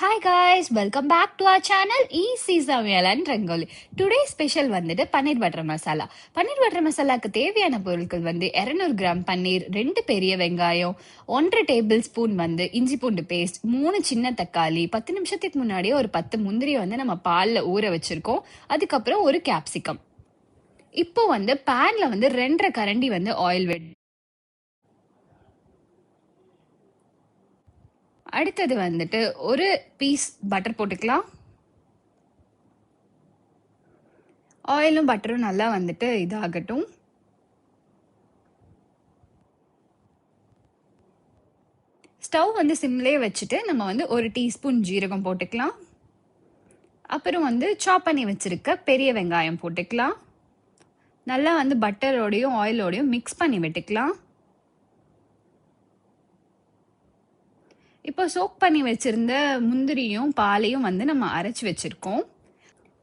Hi guys, welcome back to our channel easy சமையல் and rangoli. Today special வந்துட்டு paneer butter masala. Paneer butter மசாலாக்கு தேவையான பொருட்கள் 200 கிராம் பன்னீர், 2 பெரிய வெங்காயம், 1 டேபிள் ஸ்பூன் இஞ்சி பூண்டு பேஸ்ட், 3 சின்ன தக்காளி, 10 நிமிஷத்துக்கு முன்னாடியே ஒரு 10 முந்திரி நம்ம பாலில் ஊற வச்சிருக்கோம். அதுக்கப்புறம் ஒரு கேப்சிகம். இப்போ பேன்ல 2.5 கரண்டி ஆயில் அடுத்தது ஒரு பீஸ் பட்டர் போட்டுக்கலாம். ஆயிலும் பட்டரும் நல்லா இதாகட்டும். ஸ்டவ் சிம்லேயே வச்சுட்டு நம்ம ஒரு டீஸ்பூன் ஜீரகம் போட்டுக்கலாம். அப்புறம் சாப் பண்ணி வச்சிருக்க பெரிய வெங்காயம் போட்டுக்கலாம். நல்லா பட்டரோடையும் ஆயிலோடையும் மிக்ஸ் பண்ணி விட்டுக்கலாம். இப்போ சோக் பண்ணி வச்சிருந்த முந்திரியும் பாலையும் நம்ம அரைச்சி வச்சிருக்கோம்.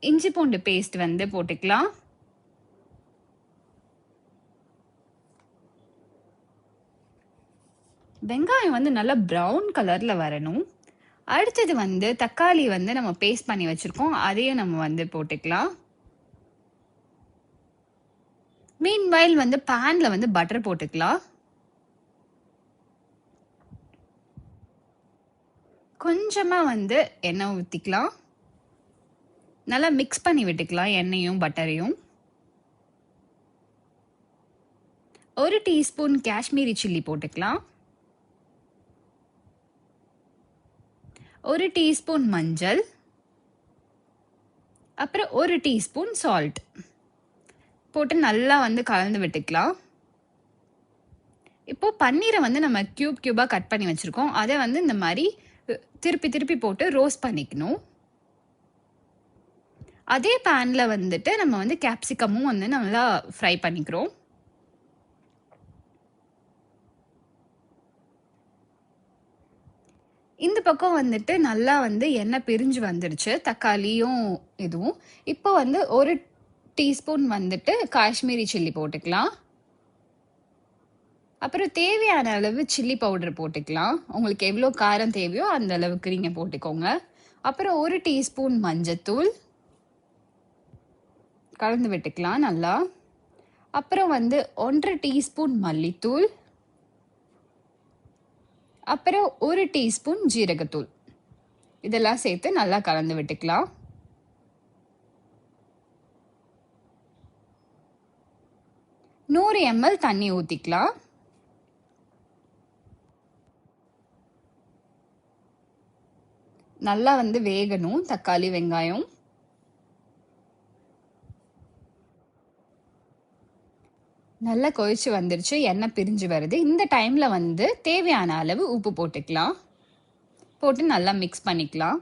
இஞ்சி பூண்டு பேஸ்ட் போட்டுக்கலாம். வெங்காயம் நல்லா ப்ரௌன் கலர்ல வரணும். அடுத்தது தக்காளி நம்ம பேஸ்ட் பண்ணி வச்சிருக்கோம். அதையும் நம்ம போட்டுக்கலாம். மீன்வைல் பேன்ல பட்டர் போட்டுக்கலாம். கொஞ்சமா எண்ணெய் ஊற்றிக்கலாம். நல்லா மிக்ஸ் பண்ணி விட்டுக்கலாம் எண்ணெயும் பட்டரையும். 1 டீஸ்பூன் காஷ்மீரி சில்லி போட்டுக்கலாம். 1 டீஸ்பூன் மஞ்சள், அப்புறம் 1 டீஸ்பூன் சால்ட் போட்டு நல்லா கலந்து விட்டுக்கலாம். இப்போ பன்னீரை நம்ம கியூபா கட் பண்ணி வச்சிருக்கோம். அதை இந்த மாதிரி திருப்பி திருப்பி போட்டு ரோஸ்ட் பண்ணிக்கணும். அதே பேன்ல நம்ம கேப்சிகமும் நல்லா ஃப்ரை பண்ணிக்கிறோம். இந்த பக்கம் நல்லா எண்ணெய் பிரிஞ்சு வந்துருச்சு தக்காளியும் இதுவும். இப்போ 1 டீஸ்பூன் காஷ்மீரி சில்லி போட்டுக்கலாம். அப்புறம் தேவையான அளவு சில்லி பவுடர் போட்டுக்கலாம். உங்களுக்கு எவ்வளோ காரம் தேவையோ அந்த அளவுக்கு நீங்கள் போட்டுக்கோங்க. அப்புறம் 1 டீஸ்பூன் மஞ்சத்தூள் கலந்து விட்டுக்கலாம் நல்லா. அப்புறம் 1.5 டீஸ்பூன் மல்லித்தூள், அப்புறம் 1 டீஸ்பூன் ஜீரகத்தூள் இதெல்லாம் சேர்த்து நல்லா கலந்து விட்டுக்கலாம். நூறு ml தண்ணி ஊற்றிக்கலாம். நல்லா வேகணும் தக்காளி வெங்காயம். நல்லா கொதிச்சு வந்துருச்சு, எண்ணெய் பிரிஞ்சு வருது. இந்த டைம்ல தேவையான அளவு உப்பு போட்டுக்கலாம். போட்டு நல்லா மிக்ஸ் பண்ணிக்கலாம்.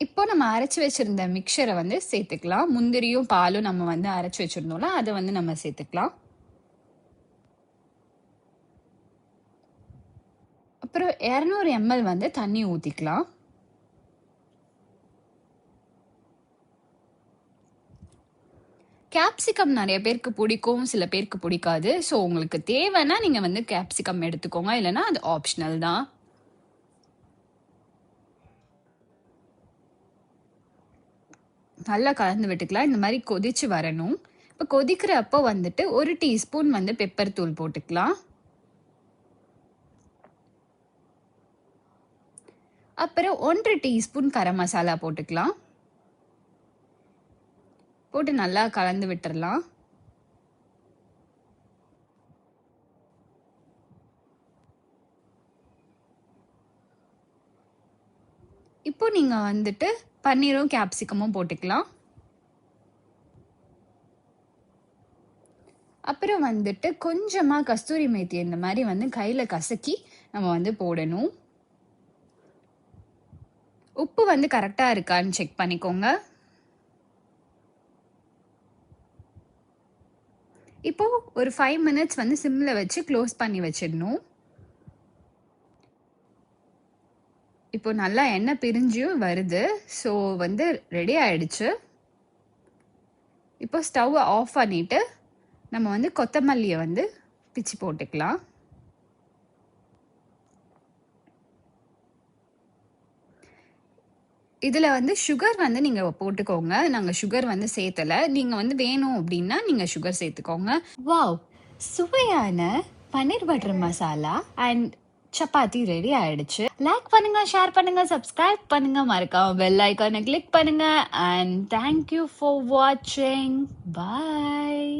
இப்போ நம்ம அரைச்சி வச்சிருந்த மிக்சரை சேர்த்துக்கலாம். முந்திரியும் பாலும் நம்ம அரைச்சி வச்சிருந்தோம்ல அதை நம்ம சேர்த்துக்கலாம். அப்புறம் 200 ml தண்ணி ஊற்றிக்கலாம். கேப்சிகம் நிறைய பேருக்கு பிடிக்கும், சில பேருக்கு பிடிக்காது. ஸோ உங்களுக்கு தேவைன்னா நீங்கள் கேப்சிகம் எடுத்துக்கோங்க, இல்லைன்னா அது ஆப்ஷனல் தான். நல்லா கலந்து விட்டுக்கலாம். இந்த மாதிரி கொதிச்சு வரணும். இப்போ கொதிக்கிறப்போ 1 டீஸ்பூன் பெப்பர் தூள் போட்டுக்கலாம். அப்புறம் 1 டீஸ்பூன் கரம் மசாலா போட்டுக்கலாம். போட்டு நல்லா கலந்து விட்டுறலாம். இப்போ நீங்க பன்னீரும் கேப்சிகமும் போட்டுக்கலாம். அப்புறம் கொஞ்சமா கஸ்தூரி மேத்தி இந்த மாதிரி கையில கசக்கி நம்ம போடணும். உப்பு கரெக்டா இருக்கான்னு செக் பண்ணிக்கோங்க. இப்போ ஒரு 5 மினிட்ஸ் சிம்ல வச்சு க்ளோஸ் பண்ணி வச்சிடணும். இப்போ நல்லா எண்ணெய் பிரிஞ்சும் வருது. ஸோ ரெடி ஆயிடுச்சு. இப்போ ஸ்டவ் ஆஃப் பண்ணிட்டு நம்ம வந்து கொத்தமல்லியை வந்து பிச்சு போட்டுக்கலாம். இதில் வந்து சுகர் வந்து நீங்கள் போட்டுக்கோங்க. நாங்கள் சுகர் வந்து சேர்த்தலை. நீங்கள் வந்து வேணும் அப்படின்னா நீங்கள் சுகர் சேர்த்துக்கோங்க. வாவ், சுவையான paneer butter masala and chapati ready ஆயிடுச்சு. லைக் பண்ணுங்க, ஷேர் பண்ணுங்க, சப்ஸ்கிரைப் பண்ணுங்க, மறக்காம பெல் ஐக்கானை கிளிக் பண்ணுங்க. அண்ட் தேங்க்யூ ஃபார் வாட்சிங். பாய்.